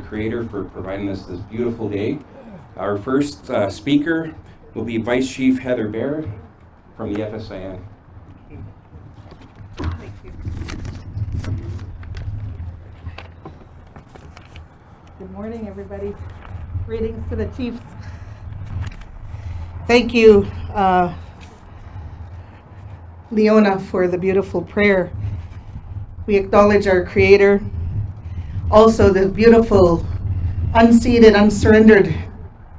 Creator for providing us this beautiful day. Our first speaker will be Vice Chief Heather Baer from the FSIN. Thank you. Good morning, everybody. Greetings to the Chiefs. Thank you, Leona, for the beautiful prayer. We acknowledge our Creator, also the beautiful, unceded, unsurrendered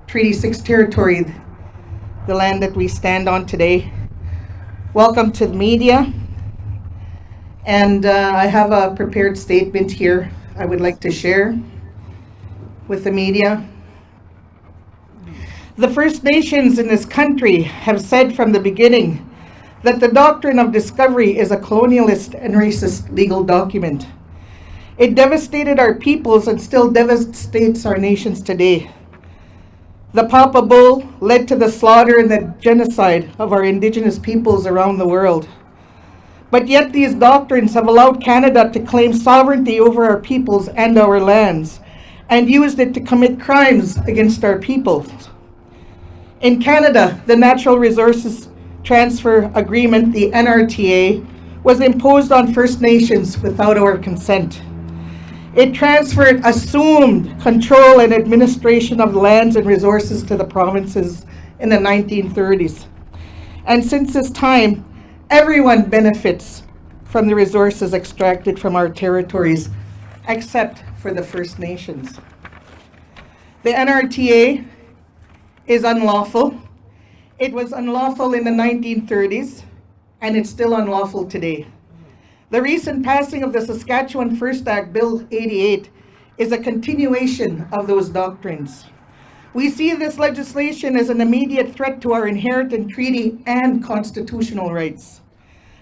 Treaty 6 territory, the land that we stand on today. Welcome to the media. And I have a prepared statement here I would like to share with the media. The First Nations in this country have said from the beginning that the doctrine of discovery is a colonialist and racist legal document. It devastated our peoples and still devastates our nations today. The Papa Bull led to the slaughter and the genocide of our Indigenous peoples around the world. But yet these doctrines have allowed Canada to claim sovereignty over our peoples and our lands, and used it to commit crimes against our peoples. In Canada, the Natural Resources Transfer Agreement, the NRTA, was imposed on First Nations without our consent. It transferred assumed control and administration of lands and resources to the provinces in the 1930s. And since this time, everyone benefits from the resources extracted from our territories, except for the First Nations. The NRTA is unlawful. It was unlawful in the 1930s, and it's still unlawful today. The recent passing of the Saskatchewan First Act, Bill 88, is a continuation of those doctrines. We see this legislation as an immediate threat to our inherent treaty and constitutional rights,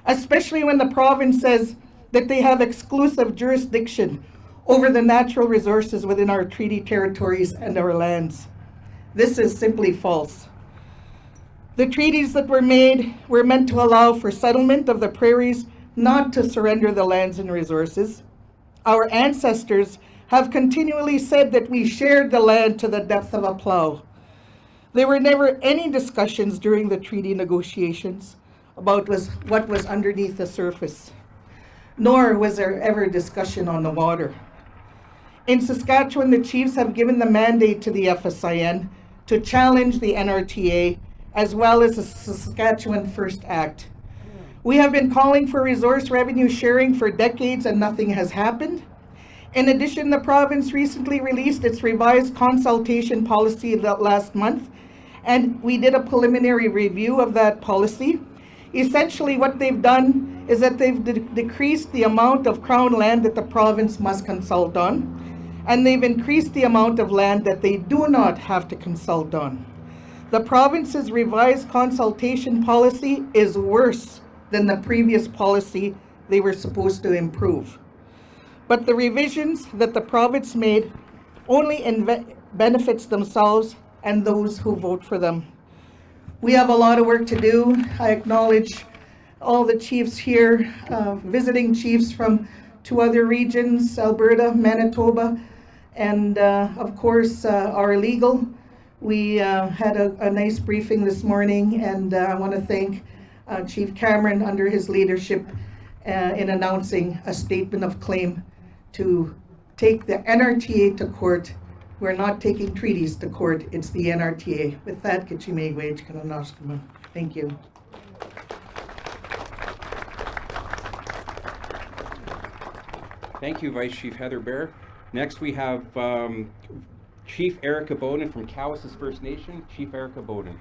especially when the province says that they have exclusive jurisdiction over the natural resources within our treaty territories and our lands. This is simply false. The treaties that were made were meant to allow for settlement of the prairies, not to surrender the lands and resources. Our ancestors have continually said that we shared the land to the depth of a plow. There were never any discussions during the treaty negotiations about what was underneath the surface, nor was there ever discussion on the water. In Saskatchewan, the Chiefs have given the mandate to the FSIN to challenge the NRTA as well as the Saskatchewan First Act. We have been calling for resource revenue sharing for decades and nothing has happened. In addition, the province recently released its revised consultation policy last month, and we did a preliminary review of that policy. Essentially, what they've done is that they've decreased the amount of Crown land that the province must consult on, and they've increased the amount of land that they do not have to consult on. The province's revised consultation policy is worse than the previous policy they were supposed to improve. But the revisions that the province made only benefits themselves and those who vote for them. We have a lot of work to do. I acknowledge all the chiefs here, visiting chiefs from 2 other regions, Alberta, Manitoba, and of course our legal. We had a nice briefing this morning, and I want to thank Chief Cameron under his leadership in announcing a statement of claim to take the NRTA to court. We're not taking treaties to court, it's the NRTA. With that, thank you. Thank you, Vice Chief Heather Baer. Next we have Chief Erica Bowden from Callus First Nation. Chief Erica Bowden.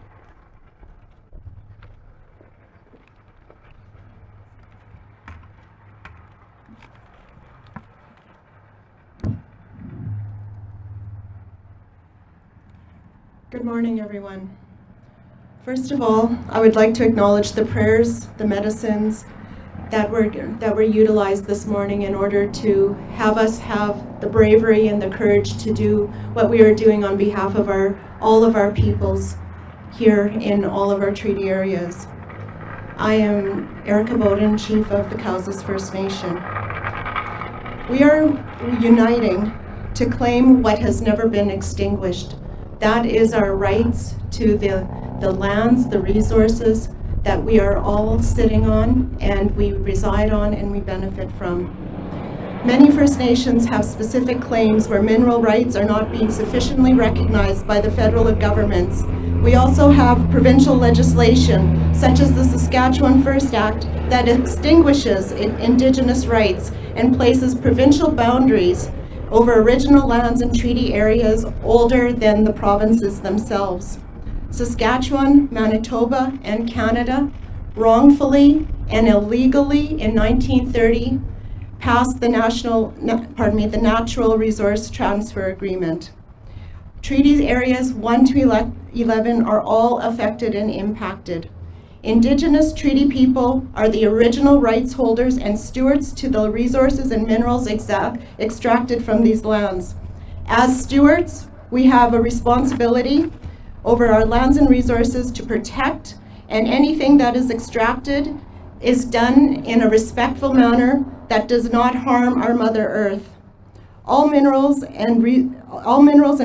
Good morning, everyone. First of all, I would like to acknowledge the prayers, the medicines that were utilized this morning in order to have us have the bravery and the courage to do what we are doing on behalf of all of our peoples here in all of our treaty areas. I am Erica Bowden, Chief of the Callus First Nation. We are uniting to claim what has never been extinguished. That is our rights to the lands, the resources that we are all sitting on and we reside on and we benefit from. Many First Nations have specific claims where mineral rights are not being sufficiently recognized by the federal governments. We also have provincial legislation, such as the Saskatchewan First Act, that extinguishes Indigenous rights and places provincial boundaries over original lands and treaty areas older than the provinces themselves. Saskatchewan, Manitoba, and Canada wrongfully and illegally in 1930 passed the Natural Resource Transfer Agreement. Treaty areas 1 to 11 are all affected and impacted. Indigenous treaty people are the original rights holders and stewards to the resources and minerals extracted from these lands. As stewards, we have a responsibility over our lands and resources to protect, and anything that is extracted is done in a respectful manner that does not harm our Mother Earth. All minerals and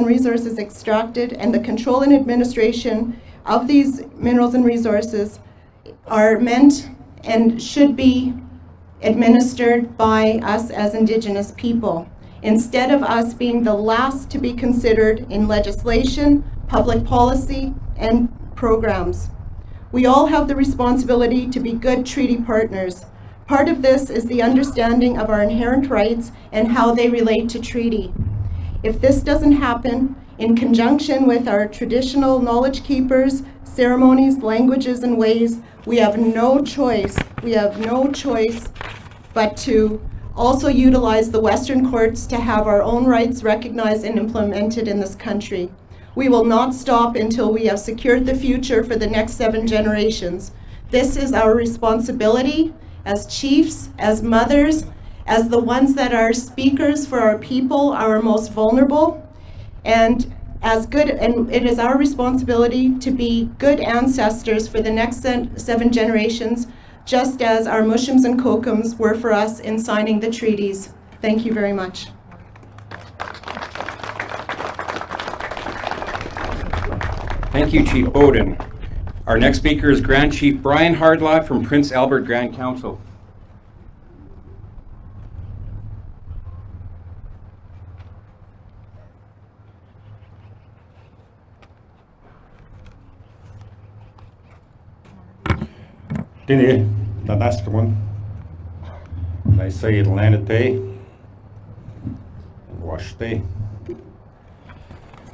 resources extracted and the control and administration of these minerals and resources are meant and should be administered by us as Indigenous people, instead of us being the last to be considered in legislation, public policy, and programs. We all have the responsibility to be good treaty partners. Part of this is the understanding of our inherent rights and how they relate to treaty. If this doesn't happen, in conjunction with our traditional knowledge keepers, ceremonies, languages, and ways, we have no choice but to also utilize the Western courts to have our own rights recognized and implemented in this country. We will not stop until we have secured the future for the next 7 generations. This is our responsibility as chiefs, as mothers, as the ones that are speakers for our people, our most vulnerable, and it is our responsibility to be good ancestors for the next 7 generations, just as our Mushims and Kokums were for us in signing the treaties. Thank you very much. Thank you, Chief Bowden. Our next speaker is Grand Chief Brian Hardlife from Prince Albert Grand Council. Dini, Nanaskamun, I say Atlantate, Washte.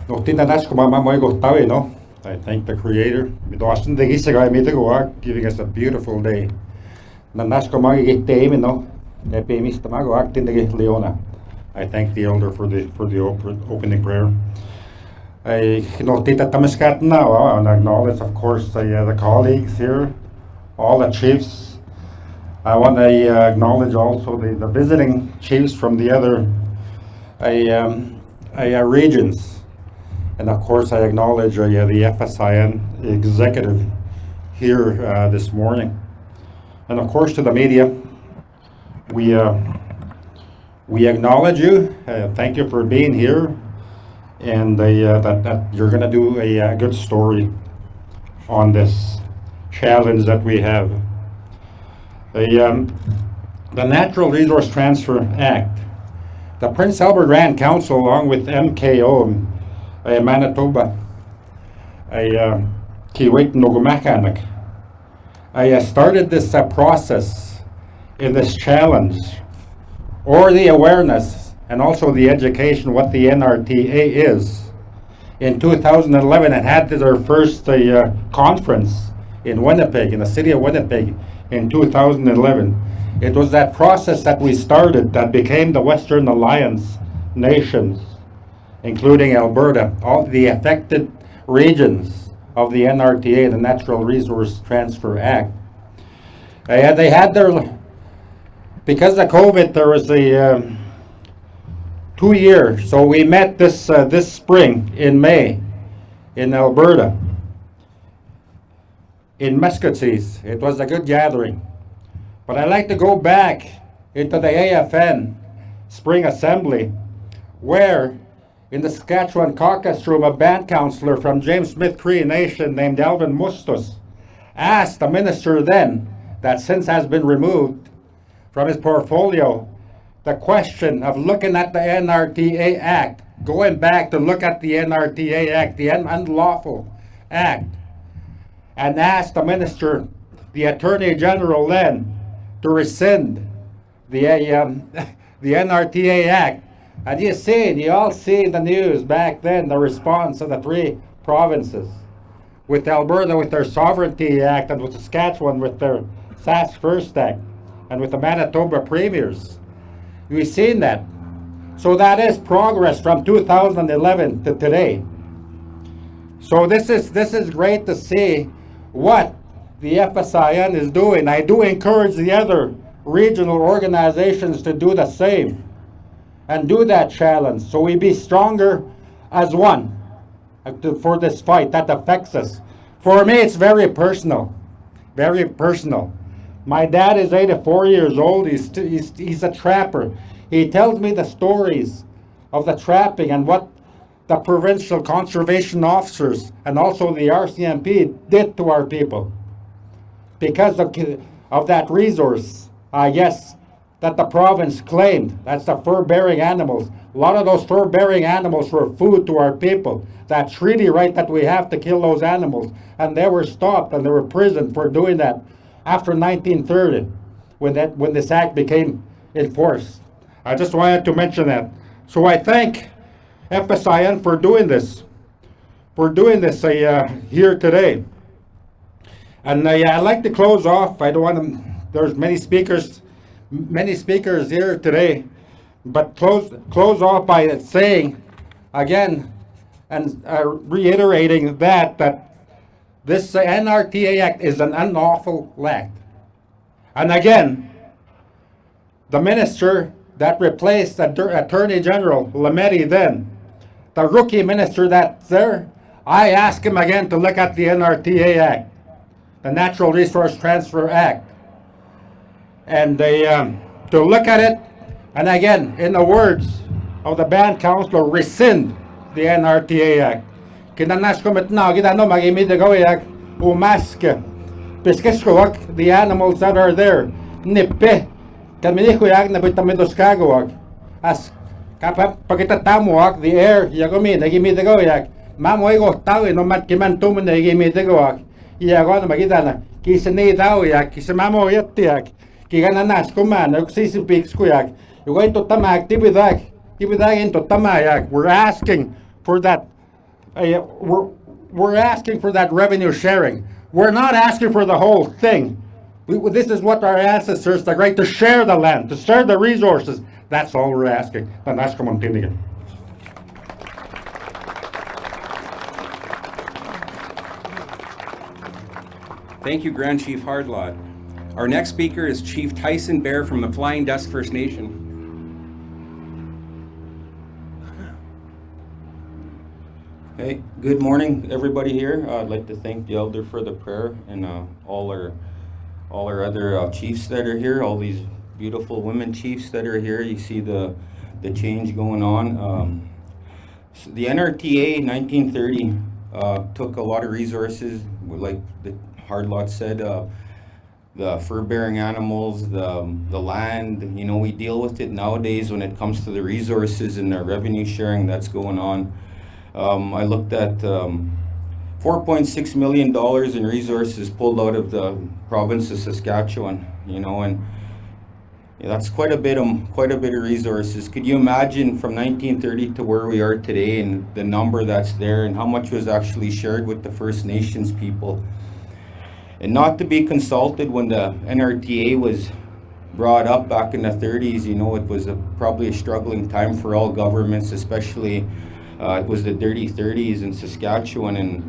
No, Tinanaskuma, my go Tawi, no. I thank the Creator. Midostin the Gisagai Mitagoa, giving us a beautiful day. Nanaskuma get Dame, no. Epi Mr. Mago acting the Leona. I thank the elder for the opening prayer. I Tita Tamaskat now, and acknowledge, of course, the colleagues here. All the chiefs. I want to acknowledge also the visiting chiefs from the other regions. And of course I acknowledge the FSIN executive here this morning. And of course to the media, we acknowledge you. Thank you for being here. And that you're going to do a good story on this challenge that we have. The Natural Resource Transfer Act. The Prince Albert Grand Council, along with MKO, Manitoba, Kiwit Nogumakanak, I started this process in this challenge, or the awareness and also the education what the NRTA is. In 2011, it had their first conference in Winnipeg, in the city of Winnipeg, in 2011. It was that process that we started that became the Western Alliance nations, including Alberta, all the affected regions of the NRTA, the Natural Resource Transfer Act. They had their, because of COVID, there was a 2 years, so we met this spring in May in Alberta. In Muscatsees. It was a good gathering. But I'd like to go back into the AFN Spring Assembly where in the Saskatchewan caucus room, a band councillor from James Smith Cree Nation named Alvin Mustos asked the minister then, that since has been removed from his portfolio, the question of looking at the NRTA Act, going back to look at the NRTA Act, the unlawful act, and asked the minister, the Attorney General then, to rescind the NRTA Act. And you all seen the news back then, the response of the three provinces, with Alberta with their Sovereignty Act, and with Saskatchewan with their Sask First Act, and with the Manitoba premiers. We've seen that. So that is progress from 2011 to today. So this is great to see what the FSIN is doing. I do encourage the other regional organizations to do the same and do that challenge, so we be stronger as one for this fight that affects us. For me, it's very personal, very personal. My dad is 84 years old. He's a trapper. He tells me the stories of the trapping and what the provincial conservation officers and also the RCMP did to our people because of that resource. Yes, that the province claimed. That's the fur-bearing animals. A lot of those fur-bearing animals were food to our people. That treaty right that we have to kill those animals, and they were stopped and they were imprisoned for doing that after 1930, when this act became enforced. I just wanted to mention that. So I thank FSIN for doing this, here today. And I'd like to close off. I don't want to. There's many speakers here today, but close off by saying again and reiterating that this NRTA Act is an unlawful act. And again, the minister that replaced Attorney General Lametti then, the rookie minister that's there, I asked him again to look at the NRTA Act, the Natural Resource Transfer Act, and to look at it, and again, in the words of the band councillor, rescind the NRTA Act. Kinanas komitna gidano magimidigoyak umaske piskeskowak the animals that are there nippe kamilikoyak na bitamidoskagowak as kapagitatamuak the air yagomi nagimidigoyak mamoigo tawi no matkimantum nagimidigoak yagon magidana kisani daoyak kisamamo yetiak kigananas kuman oxisipixkoyak you're going to tama actividad into tamayak. We're asking for that. We're asking for that revenue sharing. We're not asking for the whole thing. This is what our ancestors, the right to share the land, to share the resources. That's all we're asking. Thank you, Grand Chief Hardlot. Our next speaker is Chief Tyson Bear from the Flying Dust First Nation. Hey, good morning, everybody here. I'd like to thank the elder for the prayer and all our other chiefs that are here, all these beautiful women chiefs that are here. You see the change going on. So the NRTA 1930 took a lot of resources, like the Hardlot said, the fur-bearing animals, the land. You know, we deal with it nowadays when it comes to the resources and the revenue sharing that's going on. I looked at $4.6 million in resources pulled out of the province of Saskatchewan, you know, and that's quite a bit of resources. Could you imagine from 1930 to where we are today and the number that's there and how much was actually shared with the First Nations people? And not to be consulted when the NRTA was brought up back in the 30s, you know, it was probably a struggling time for all governments, especially it was the dirty 30s in Saskatchewan, and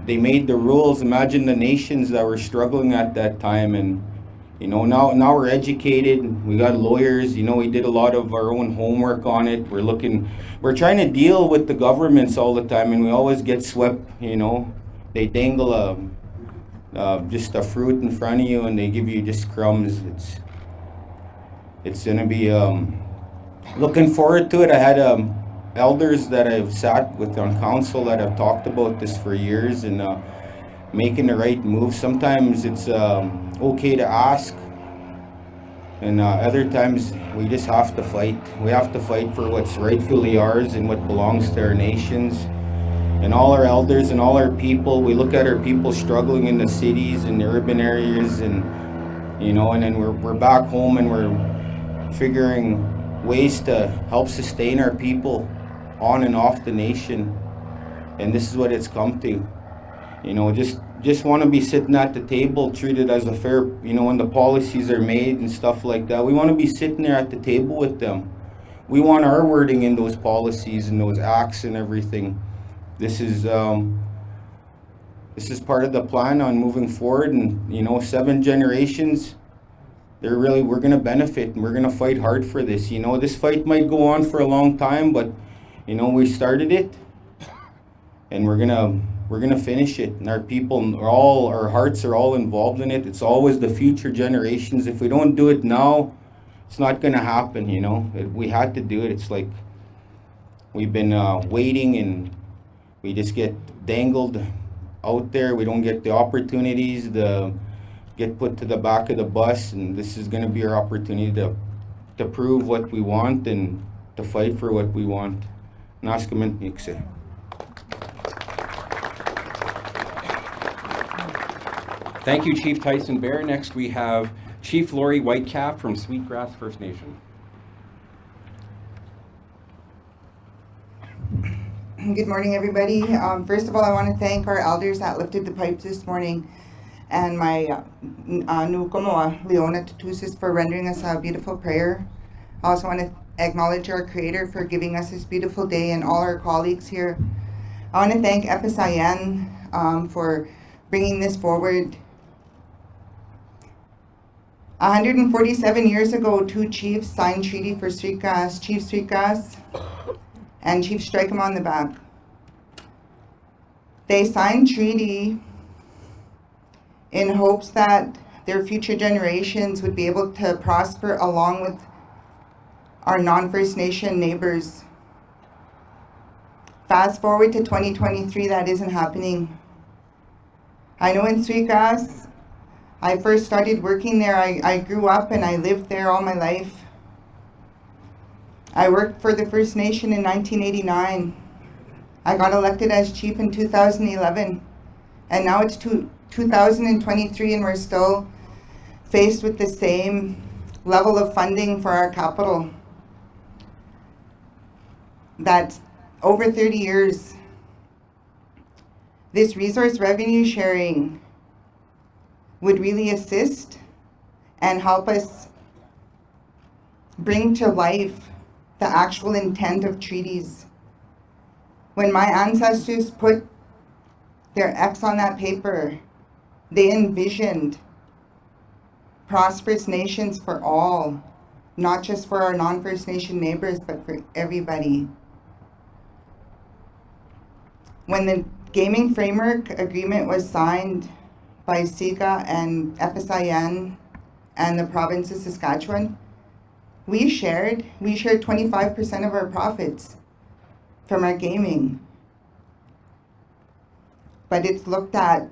they made the rules. Imagine the nations that were struggling at that time, and you know, now we're educated, we got lawyers, you know, we did a lot of our own homework on it. We're trying to deal with the governments all the time, and we always get swept, you know. They dangle just a fruit in front of you and they give you just crumbs. It's gonna be looking forward to it. I had elders that I've sat with on council that have talked about this for years, and making the right move. Sometimes it's okay to ask, and other times we just have to fight. We have to fight for what's rightfully ours and what belongs to our nations. And all our elders and all our people, we look at our people struggling in the cities and the urban areas, and and then we're back home and we're figuring ways to help sustain our people on and off the nation. And this is what it's come to. Just want to be sitting at the table, treated as a fair, when the policies are made and stuff like that. We want to be sitting there at the table with them. We want our wording in those policies and those acts and everything. This is part of the plan on moving forward, and 7 generations. We're going to benefit, and we're going to fight hard for this. This fight might go on for a long time, but we started it, and we're gonna finish it. And our people, our hearts are all involved in it. It's always the future generations. If we don't do it now, it's not gonna happen. We had to do it. It's like we've been waiting, and we just get dangled out there. We don't get the opportunities to get put to the back of the bus, and this is going to be our opportunity to prove what we want and to fight for what we want. Thank you, Chief Tyson Bear. Next we have Chief Lori Whitecap from Sweetgrass First Nation. Good morning, everybody. First of all, I want to thank our elders that lifted the pipes this morning, and my Nukumoa, Leona Tutusis, for rendering us a beautiful prayer. I also want to acknowledge our Creator for giving us this beautiful day, and all our colleagues here. I want to thank FSIN for bringing this forward. 147 years ago, 2 chiefs signed treaty for Sweetgrass, Chief Sweetgrass and Chief Strike 'em on the back. They signed treaty in hopes that their future generations would be able to prosper along with our non-First Nation neighbors. Fast forward to 2023, that isn't happening. I know in Sweetgrass, I first started working there. I grew up and I lived there all my life. I worked for the First Nation in 1989. I got elected as chief in 2011, and now it's 2023, and we're still faced with the same level of funding for our capital. That's over 30 years. This resource revenue sharing would really assist and help us bring to life the actual intent of treaties. When my ancestors put their X on that paper, they envisioned prosperous nations for all, not just for our non-First Nation neighbors, but for everybody. When the Gaming Framework Agreement was signed by SIGA and FSIN and the province of Saskatchewan, we shared 25% of our profits from our gaming. But it's looked at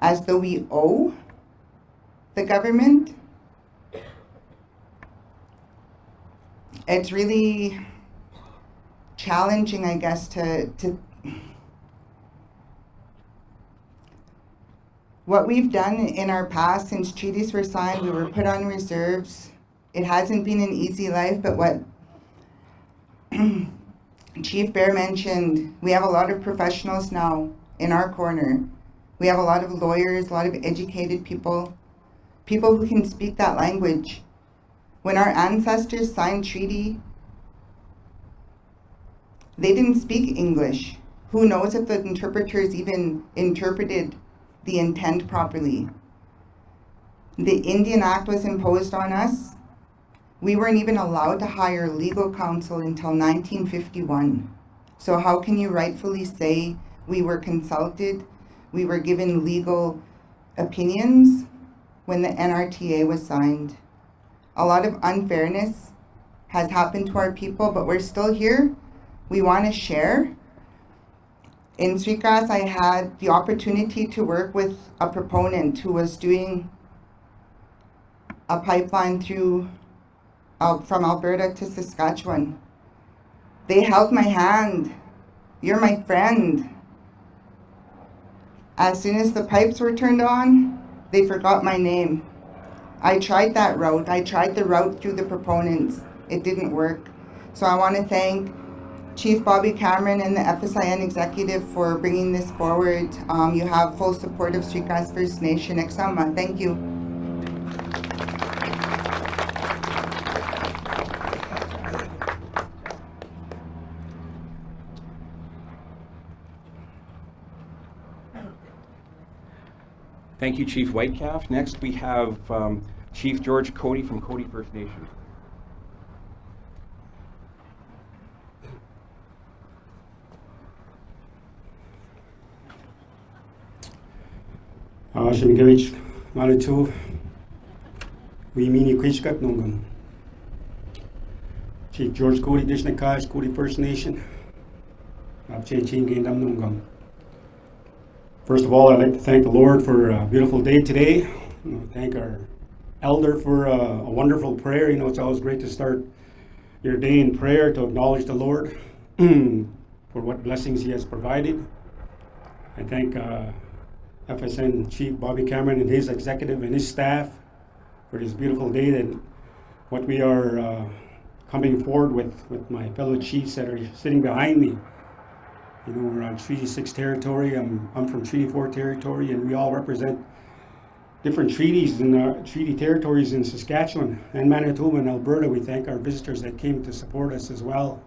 as though we owe the government. It's really challenging, I guess, to what we've done in our past since treaties were signed. We were put on reserves. It hasn't been an easy life, but what Chief Bear mentioned, we have a lot of professionals now in our corner. We have a lot of lawyers, a lot of educated people who can speak that language. When our ancestors signed treaty, they didn't speak English. Who knows if the interpreters even interpreted the intent properly? The Indian Act was imposed on us. We weren't even allowed to hire legal counsel until 1951. So how can you rightfully say we were consulted, we were given legal opinions when the NRTA was signed? A lot of unfairness has happened to our people, but we're still here. We want to share. In Sweetgrass, I had the opportunity to work with a proponent who was doing a pipeline through from Alberta to Saskatchewan. They held my hand. You're my friend. As soon as the pipes were turned on, they forgot my name. I tried that route. I tried the route through the proponents. It didn't work. So I want to thank Chief Bobby Cameron and the FSIN executive for bringing this forward. You have full support of Sweetgrass First Nation. Exama, thank you. Thank you, Chief Whitecap. Next, we have Chief George Cody from Cody First Nation. Shimigevich Maritu, we mini Quishkat Nungam. Chief George Cody Dishnakash, Cody First Nation. Nungam. First of all, I'd like to thank the Lord for a beautiful day today. Thank our elder for a wonderful prayer. It's always great to start your day in prayer to acknowledge the Lord for what blessings He has provided. I thank FSN Chief Bobby Cameron and his executive and his staff for this beautiful day and what we are coming forward with my fellow chiefs that are sitting behind me. We're on Treaty 6 territory. I'm from Treaty 4 territory, and we all represent different treaties and treaty territories in Saskatchewan and Manitoba and Alberta. We thank our visitors that came to support us as well.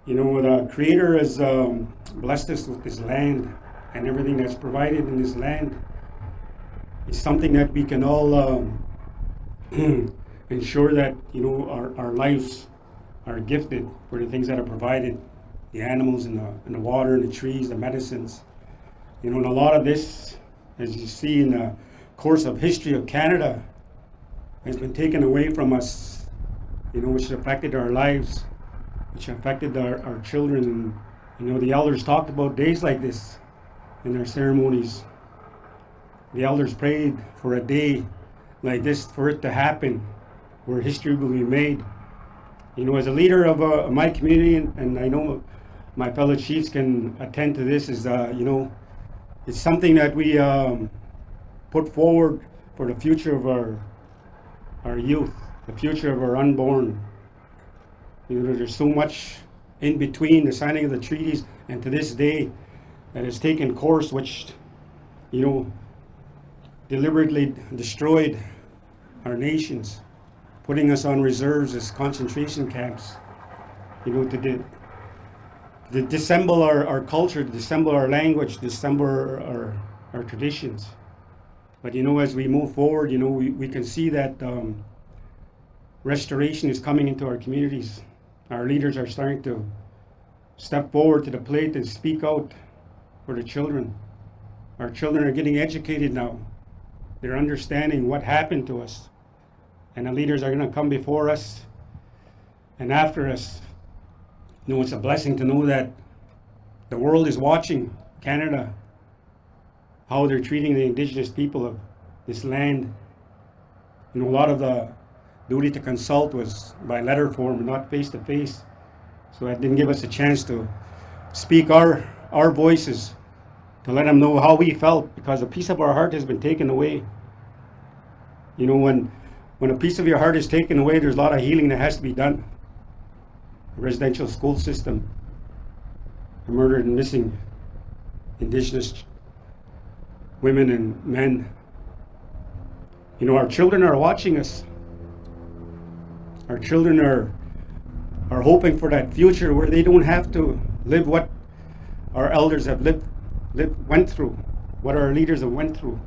The Creator has blessed us with this land, and everything that's provided in this land is something that we can all ensure that our lives are gifted for the things that are provided. The animals and the water and the trees, the medicines. And a lot of this, as you see in the course of history of Canada, has been taken away from us, which affected our lives, which affected our children. And, the elders talked about days like this in their ceremonies. The elders prayed for a day like this for it to happen, where history will be made. As a leader of my community, and I know my fellow chiefs can attend to this, is it's something that we put forward for the future of our youth, the future of our unborn. There's so much in between the signing of the treaties and to this day that has taken course, which deliberately destroyed our nations, putting us on reserves as concentration camps, to dissemble our culture, to dissemble our language, dissemble our traditions. But as we move forward, we can see that restoration is coming into our communities. Our leaders are starting to step forward to the plate and speak out for the children. Our children are getting educated now. They're understanding what happened to us. And the leaders are going to come before us and after us. It's a blessing to know that the world is watching Canada, how they're treating the Indigenous people of this land. A lot of the duty to consult was by letter form, not face to face. So that didn't give us a chance to speak our voices, to let them know how we felt, because a piece of our heart has been taken away. When a piece of your heart is taken away, there's a lot of healing that has to be done. Residential school system, the murdered and missing Indigenous women and men. Our children are watching us. Our children are hoping for that future where they don't have to live what our elders have went through, what our leaders have went through.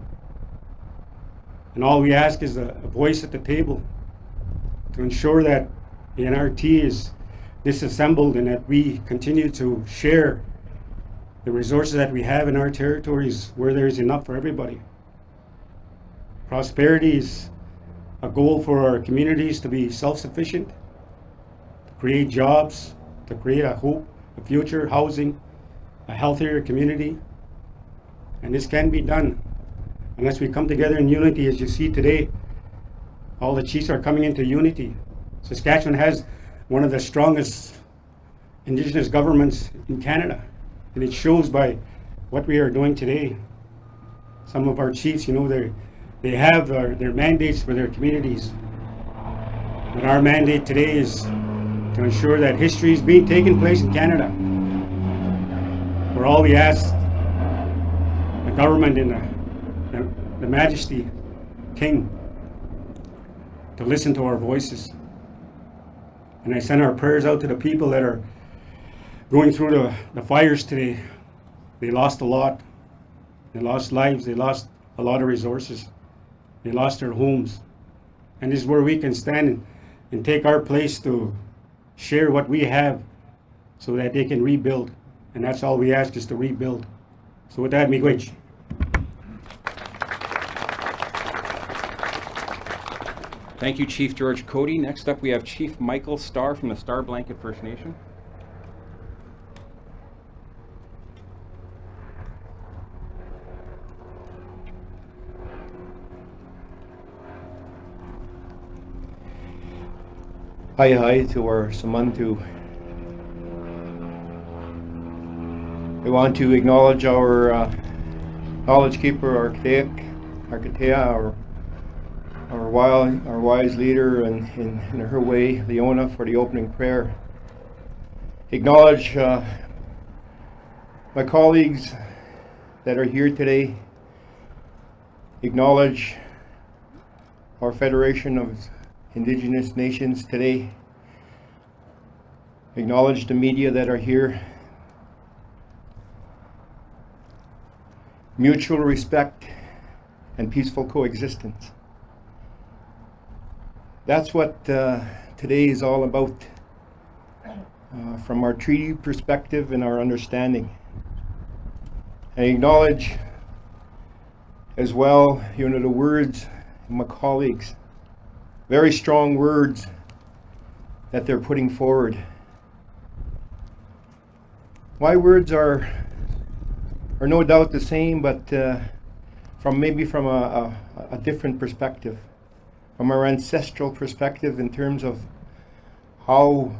And all we ask is a voice at the table to ensure that the NRT is disassembled and that we continue to share the resources that we have in our territories where there is enough for everybody. Prosperity is a goal for our communities to be self-sufficient, create jobs, to create a hope, a future, housing, a healthier community. And this can be done unless we come together in unity. As you see today, all the chiefs are coming into unity. Saskatchewan has one of the strongest Indigenous governments in Canada, and it shows by what we are doing today. Some of our chiefs, they have their mandates for their communities. But our mandate today is to ensure that history is being taken place in Canada. For all we ask the government and the Majesty King to listen to our voices. And I send our prayers out to the people that are going through the fires today. They lost a lot. They lost lives. They lost a lot of resources. They lost their homes. And this is where we can stand and take our place to share what we have so that they can rebuild. And that's all we ask, is to rebuild. So with that, miigwech. Thank you, Chief George Cody. Next up, we have Chief Michael Starr from the Starr Blanket First Nation. Hi to our Samantu. We want to acknowledge our knowledge keeper, Arkatea, our wise leader in her way, Leona, for the opening prayer. Acknowledge my colleagues that are here today. Acknowledge our Federation of Indigenous Nations today. Acknowledge the media that are here. Mutual respect and peaceful coexistence. That's what today is all about, from our treaty perspective and our understanding. I acknowledge as well, the words of my colleagues. Very strong words that they're putting forward. My words are no doubt the same, but from a different perspective, from our ancestral perspective, in terms of how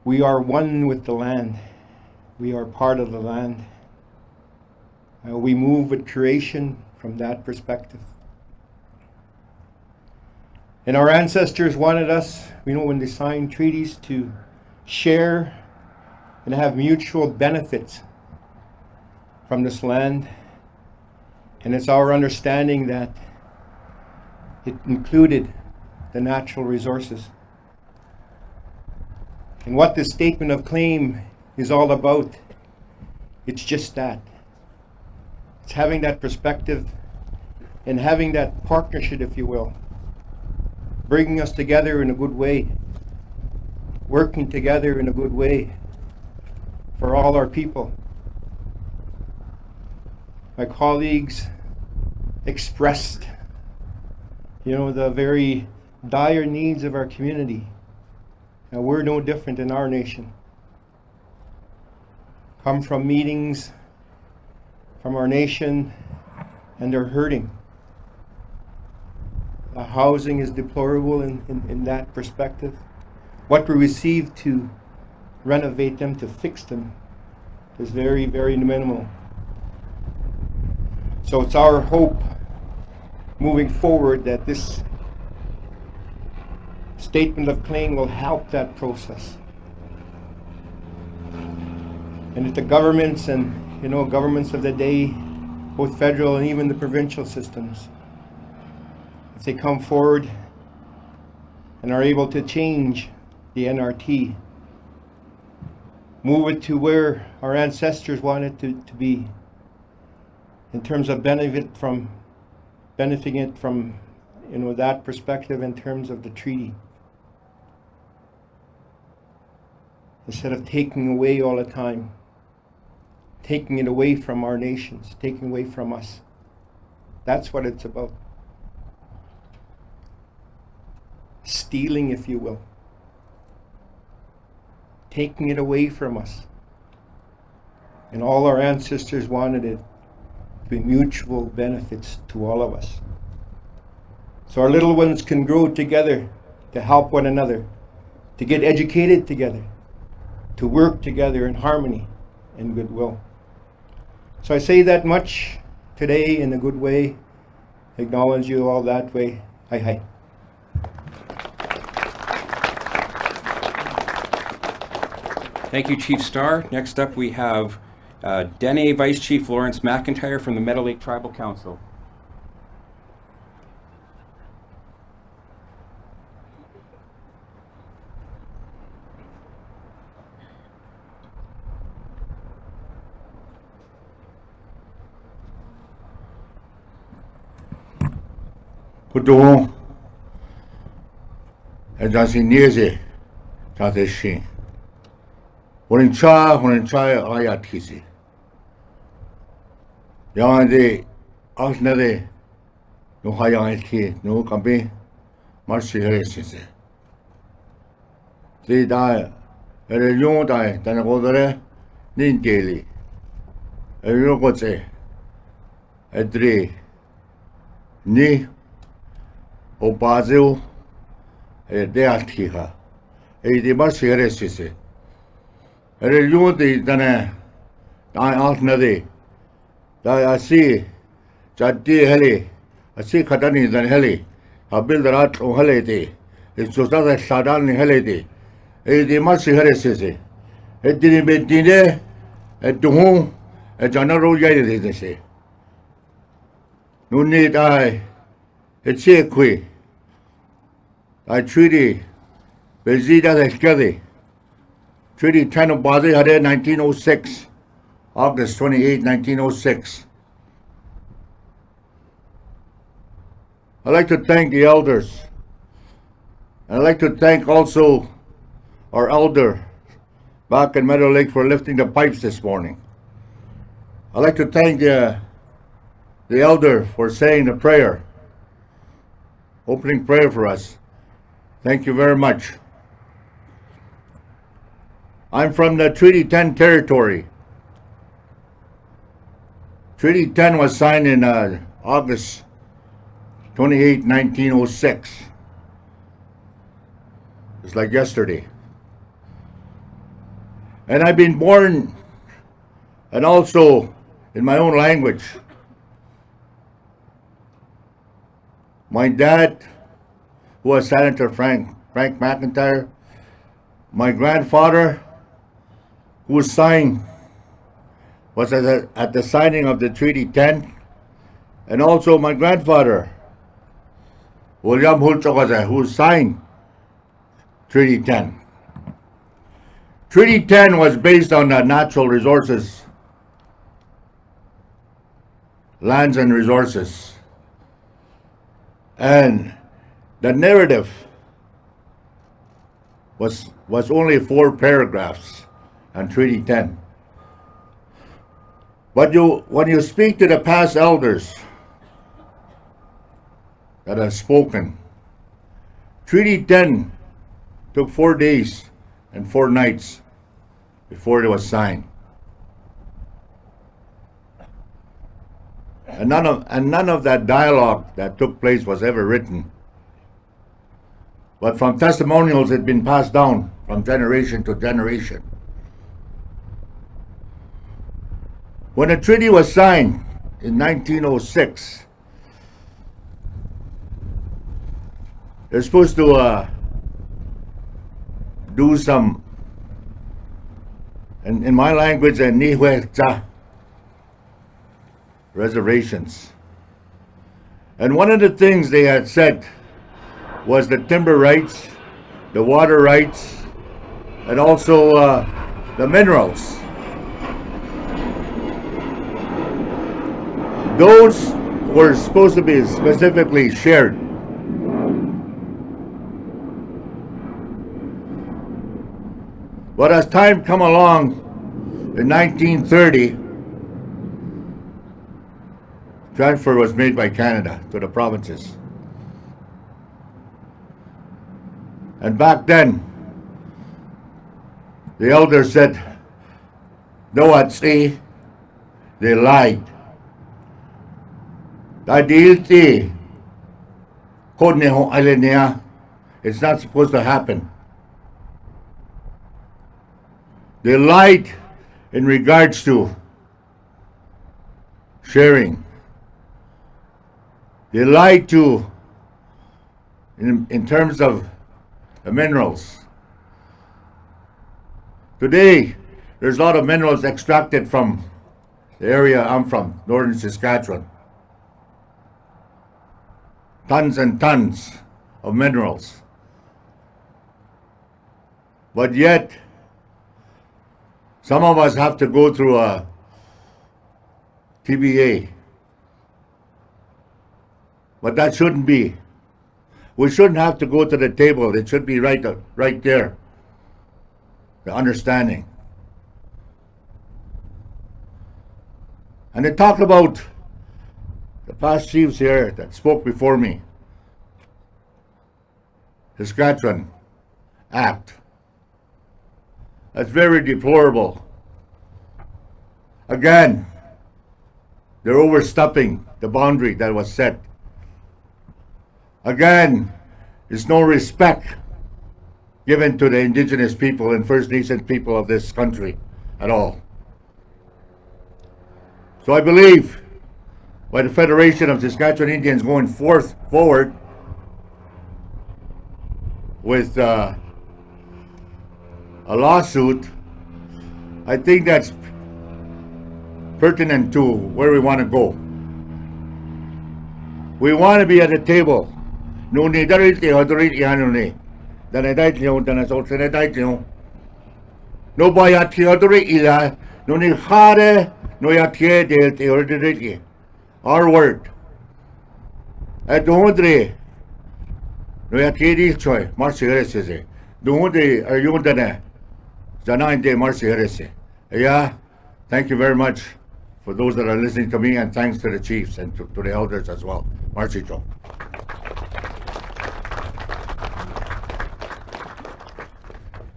we are one with the land. We are part of the land. We move with creation from that perspective. And our ancestors wanted us, when they signed treaties, to share and have mutual benefits from this land. And it's our understanding that it included the natural resources. And what this statement of claim is all about, it's just that. It's having that perspective and having that partnership, if you will. Bringing us together in a good way, working together in a good way for all our people. My colleagues expressed, the very dire needs of our community. Now, we're no different in our nation. Come from meetings from our nation, and they're hurting. Housing is deplorable in that perspective. What we receive to renovate them, to fix them, is very, very minimal. So it's our hope moving forward that this statement of claim will help that process. And if the governments and governments of the day, both federal and even the provincial systems, if they come forward and are able to change the NRT, move it to where our ancestors wanted to be, in terms of benefiting it from that perspective, in terms of the treaty, instead of taking away all the time, taking it away from our nations, taking away from us. That's what it's about. Stealing, if you will. taking it away from us. And all our ancestors wanted it to be mutual benefits to all of us. So our little ones can grow together to help one another, to get educated together, to work together in harmony and goodwill. So I say that much today in a good way, acknowledge you all that way. Hi, hi. Thank you, Chief Starr. Next up, we have Dene Vice Chief Lawrence McIntyre from the Meadow Lake Tribal Council. Puto, and that's in years, that is she. When in Cha, I at hissy. Young day, Asnade, no high key, no campaign, Marcy Harris. They die, a young die, then I go there, Nin daily. A real good say, a dre, ni. O Basil, a deatiha, a de Marciaressis. A reluti than a die alternate. I see, that dear Helly, I see Catani than Helly, I build the rat o Helly, it's just other Sadan Helly, a de Marciaressis. It didn't be dinner at the home, a general yelly, they say. No need I, it's a quick. I treaty Bezida the Skadi. Treaty 10 of Bazi had 1906, August 28, 1906. I'd like to thank the elders. And I'd like to thank also our elder back in Meadow Lake for lifting the pipes this morning. I'd like to thank the elder for saying the prayer, opening prayer for us. Thank you very much. I'm from the Treaty 10 territory. Treaty 10 was signed in August 28, 1906. It's like yesterday. And I've been born, and also in my own language. My dad, who was Senator Frank McIntyre, my grandfather, who was at the signing of the Treaty 10, and also my grandfather, William Hulchokaza, who signed Treaty 10. Treaty 10 was based on the natural resources, lands and resources, and the narrative was only 4 paragraphs on Treaty 10. But when you speak to the past elders that have spoken, Treaty 10 took 4 days and 4 nights before it was signed. And none of that dialogue that took place was ever written. But from testimonials, it had been passed down from generation to generation. When the treaty was signed in 1906, they're supposed to do some, in my language, nihuelcha reservations. And one of the things they had said was the timber rights, the water rights, and also the minerals. Those were supposed to be specifically shared. But as time come along, in 1930, transfer was made by Canada to the provinces. And back then, The elder said, "No, at say they lied." It's not supposed to happen. They lied in regards to sharing. They lied to in terms of the minerals. Today, there's a lot of minerals extracted from the area I'm from, northern Saskatchewan. Tons and tons of minerals. But yet, some of us have to go through a TBA. But that shouldn't be. We shouldn't have to go to the table. It should be right there. The understanding. And they talk about the past chiefs here that spoke before me. Saskatchewan Act. That's very deplorable. Again, they're overstepping the boundary that was set. Again, there's no respect given to the Indigenous people and First Nations people of this country at all. So I believe by the Federation of Saskatchewan Indians going forward with a lawsuit, I think that's pertinent to where we want to go. We want to be at the table. No ni dariti hadriti hanuni. Danadait nyo danasol senadait nyo. No bayati hadri ila. No ni hare no yatie del teordriti. Our word. At dondre. No yatie di choy. Marci herese. Dondre are you dana. Zanain de Marci herese. Yeah. Thank you very much for those that are listening to me, and thanks to the chiefs and to the elders as well. Marci Joe.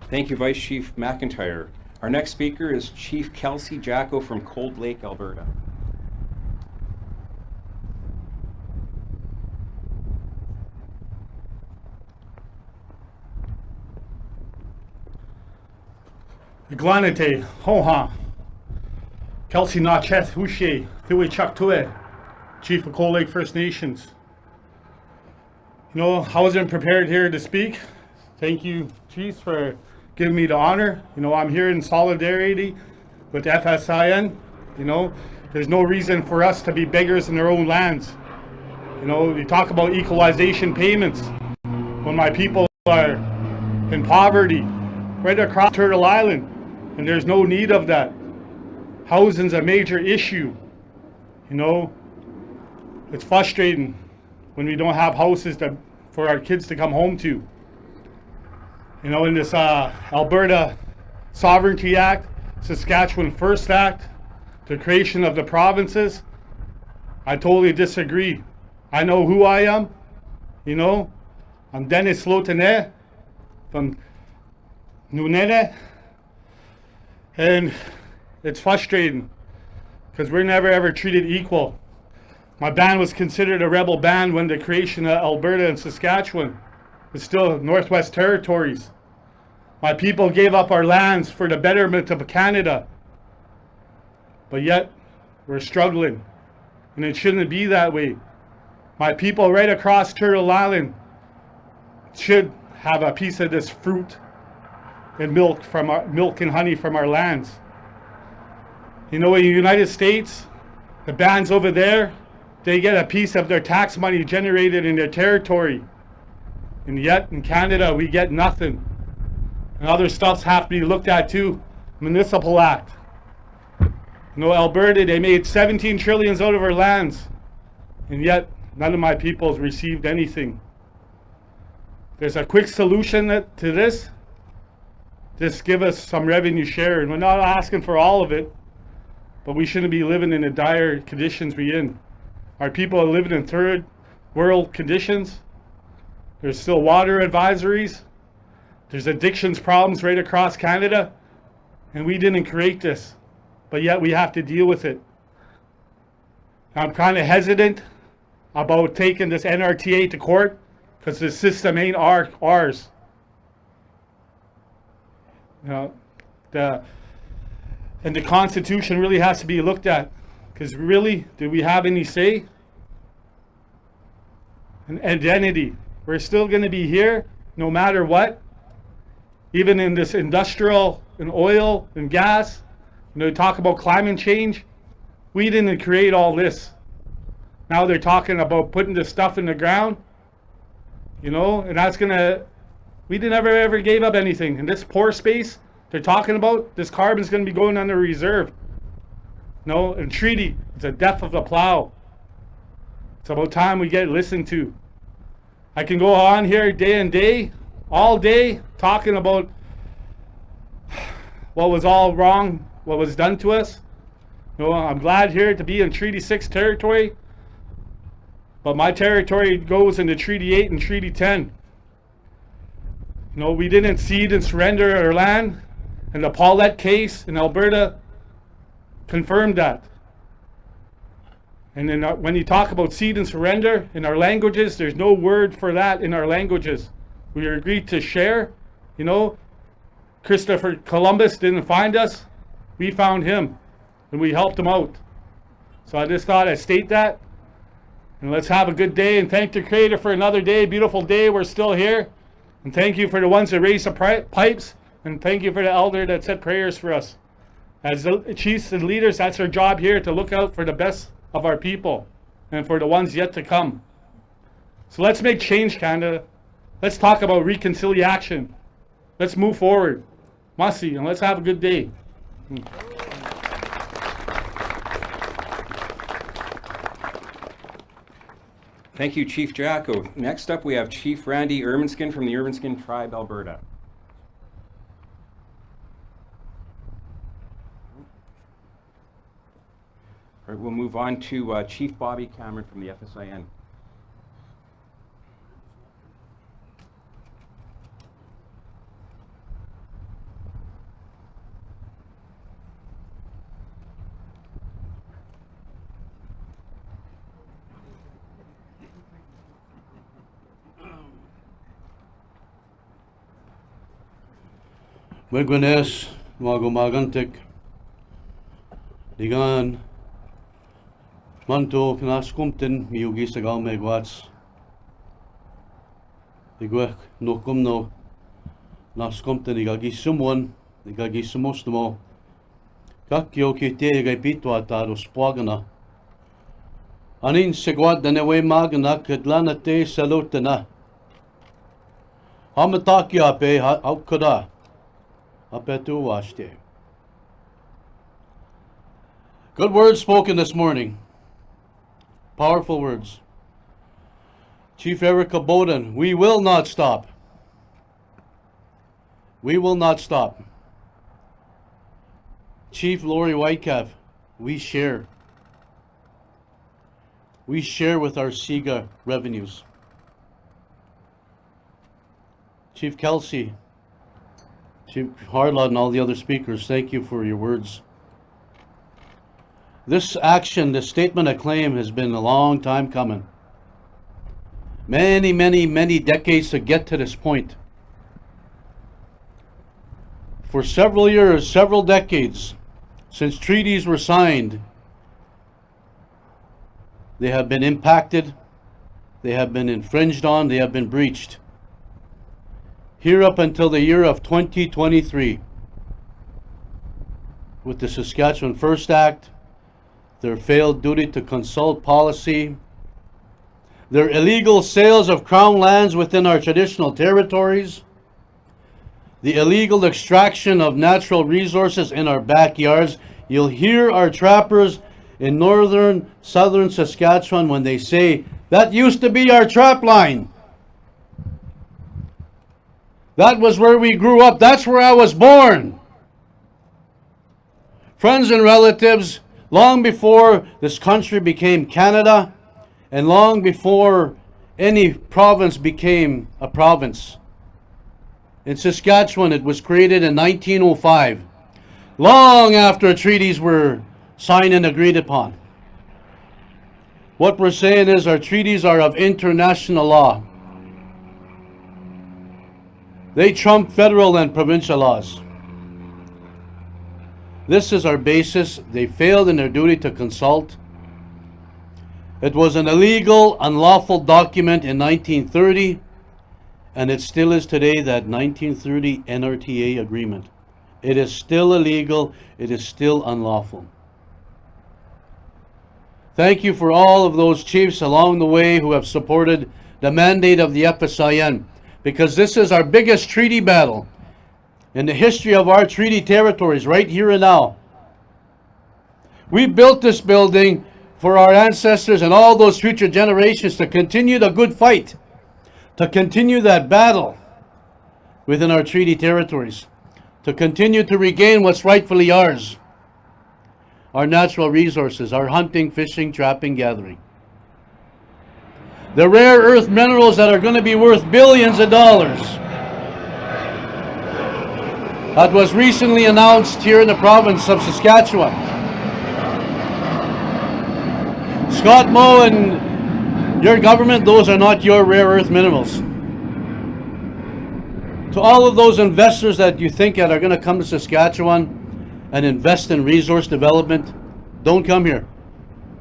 Thank you, Vice Chief McIntyre. Our next speaker is Chief Kelsey Jacko from Cold Lake, Alberta. Glanite, Hoha, Kelsey Nacheth, Hushe, Thiwi Chuck Tue, Chief of Cold Lake First Nations. You know, I wasn't prepared here to speak. Thank you, Chiefs, for giving me the honor. You know, I'm here in solidarity with FSIN. You know, there's no reason for us to be beggars in our own lands. You know, you talk about equalization payments. When my people are in poverty, right across Turtle Island, and there's no need of that. Housing's a major issue. You know, it's frustrating when we don't have houses for our kids to come home to. You know, in this Alberta Sovereignty Act, Saskatchewan First Act, the creation of the provinces, I totally disagree. I know who I am. You know, I'm Dennis Lotene from Nunene, and it's frustrating because we're never ever treated equal. My band was considered a rebel band when the creation of Alberta and Saskatchewan. It's still Northwest Territories. My people gave up our lands for the betterment of Canada. But yet, we're struggling. And it shouldn't be that way. My people right across Turtle Island should have a piece of this fruit and milk and honey from our lands. You know, in the United States, the bands over there, they get a piece of their tax money generated in their territory. And yet, in Canada, we get nothing. And other stuffs have to be looked at too. Municipal Act. You know, Alberta, they made 17 trillions out of our lands. And yet, none of my people has received anything. There's a quick solution to this. Just give us some revenue share. And we're not asking for all of it. But we shouldn't be living in the dire conditions we're in. Our people are living in third world conditions. There's still water advisories. There's addictions problems right across Canada. And we didn't create this, but yet we have to deal with it. I'm kind of hesitant about taking this NRTA to court because the system ain't ours. You know, and the Constitution really has to be looked at, because really, do we have any say? An identity. We're still going to be here no matter what, even in this industrial and oil and gas. You know, talk about climate change. We didn't create all this. Now they're talking about putting this stuff in the ground, you know, and that's gonna, we never ever gave up anything. And this pore space they're talking about, this carbon's gonna be going under reserve. No, and treaty, it's a death of the plow. It's about time we get listened to. I can go on here day and day, all day, talking about what was all wrong, what was done to us. You know, I'm glad here to be in Treaty 6 territory, but my territory goes into Treaty 8 and Treaty 10. You know, we didn't cede and surrender our land, and the Paulette case in Alberta confirmed that. And then when you talk about cede and surrender in our languages, there's no word for that in our languages. We agreed to share. You know, Christopher Columbus didn't find us, we found him, and we helped him out. So I just thought I'd state that. And let's have a good day, and thank the Creator for another day, beautiful day. We're still here. And thank you for the ones that raised the pipes, and thank you for the elder that said prayers for us. As the chiefs and leaders, that's our job here, to look out for the best of our people and for the ones yet to come. So let's make change, Canada. Let's talk about reconciliation. Let's move forward. Masi, and let's have a good day. Thank you, Chief Jacko. Next up, we have Chief Randy Urbanskin from the Urbanskin Tribe, Alberta. All right, we'll move on to Chief Bobby Cameron from the FSIN. Magwanes, magumagantik, digan, manto knaskumtin miugi sagal megwats, digwek nokumno, naskumtin igagisumwan, igagisumostamo, kakyo kite igapitwa taro spwagana, anin segwad danewe magana kadlanate salutana, hamatakya pe haukada. Good words spoken this morning. Powerful words. Chief Erica Bowden, we will not stop. We will not stop. Chief Lori Whitecap, we share. We share with our SIGA revenues. Chief Kelsey, Chief Hardlife and all the other speakers, thank you for your words. This action, this statement of claim has been a long time coming. Many, many, many decades to get to this point. For several years, several decades, since treaties were signed, they have been impacted, they have been infringed on, they have been breached. Here up until the year of 2023, with the Saskatchewan First Act, their failed duty to consult policy, their illegal sales of crown lands within our traditional territories, the illegal extraction of natural resources in our backyards. You'll hear our trappers in southern Saskatchewan when they say, that used to be our trap line. That was where we grew up. That's where I was born. Friends and relatives, long before this country became Canada, and long before any province became a province. In Saskatchewan, it was created in 1905. long after treaties were signed and agreed upon. What we're saying is our treaties are of international law. They trump federal and provincial laws. This is our basis. They failed in their duty to consult. It was an illegal, unlawful document in 1930, and it still is today, that 1930 NRTA agreement. It is still illegal. It is still unlawful. Thank you for all of those chiefs along the way who have supported the mandate of the FSIN, because this is our biggest treaty battle in the history of our treaty territories, right here and now. We built this building for our ancestors and all those future generations to continue the good fight, to continue that battle within our treaty territories, to continue to regain what's rightfully ours. Our natural resources, our hunting, fishing, trapping, gathering. The rare earth minerals that are going to be worth billions of dollars. That was recently announced here in the province of Saskatchewan. Scott Moe and your government, those are not your rare earth minerals. To all of those investors that you think that are going to come to Saskatchewan and invest in resource development, don't come here,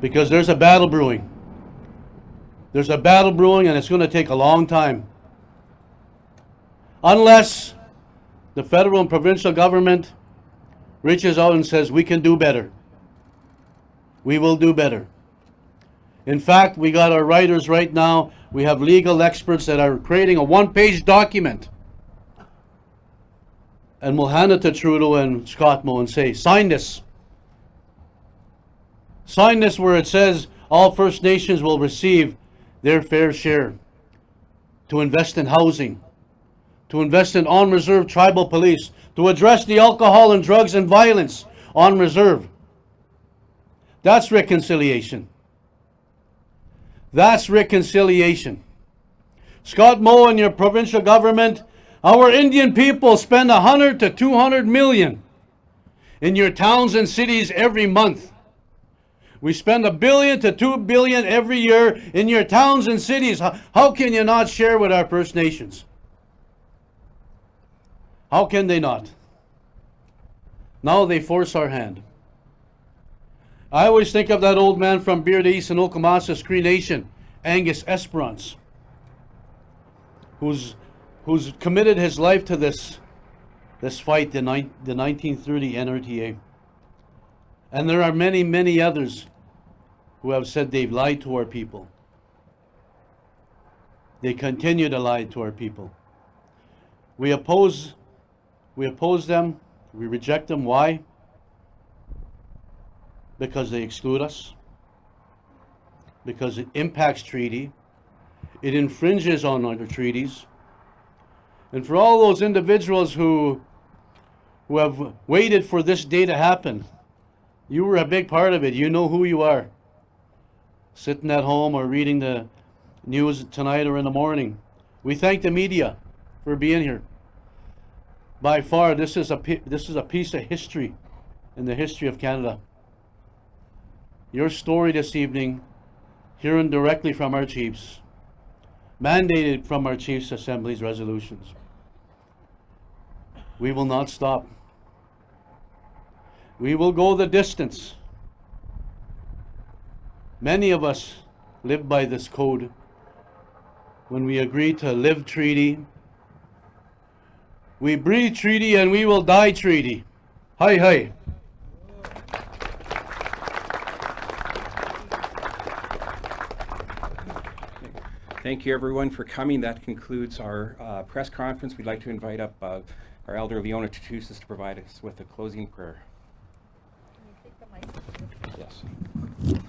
because there's a battle brewing. There's a battle brewing, and it's going to take a long time. Unless the federal and provincial government reaches out and says, we can do better. We will do better. In fact, we got our writers right now. We have legal experts that are creating a one-page document. And we'll hand it to Trudeau and Scott Moe and say, sign this. Sign this where it says all First Nations will receive their fair share to invest in housing, to invest in on-reserve tribal police, to address the alcohol and drugs and violence on reserve. That's reconciliation. That's reconciliation. Scott Moe and your provincial government, our Indian people spend 100 to 200 million in your towns and cities every month. We spend $1 billion to $2 billion every year in your towns and cities. How can you not share with our First Nations? How can they not? Now they force our hand. I always think of that old man from Beard East and Okamasa Cree Nation, Angus Esperance, who's committed his life to this fight, the 1930 NRTA. And there are many, many others who have said they've lied to our people. They continue to lie to our people. We oppose them, we reject them. Why? Because they exclude us, because it impacts treaty, it infringes on other treaties. And for all those individuals who have waited for this day to happen, you were a big part of it. You know who you are. Sitting at home or reading the news tonight or in the morning. We thank the media for being here. By far, this is a piece of history in the history of Canada. Your story this evening, hearing directly from our chiefs, mandated from our Chiefs Assembly's resolutions. We will not stop. We will go the distance. Many of us live by this code. When we agree to live treaty, we breathe treaty, and we will die treaty. Hi, hi. Thank you, everyone, for coming. That concludes our press conference. We'd like to invite up our Elder Leona Tutusas to provide us with a closing prayer. Can you take the mic? Yes.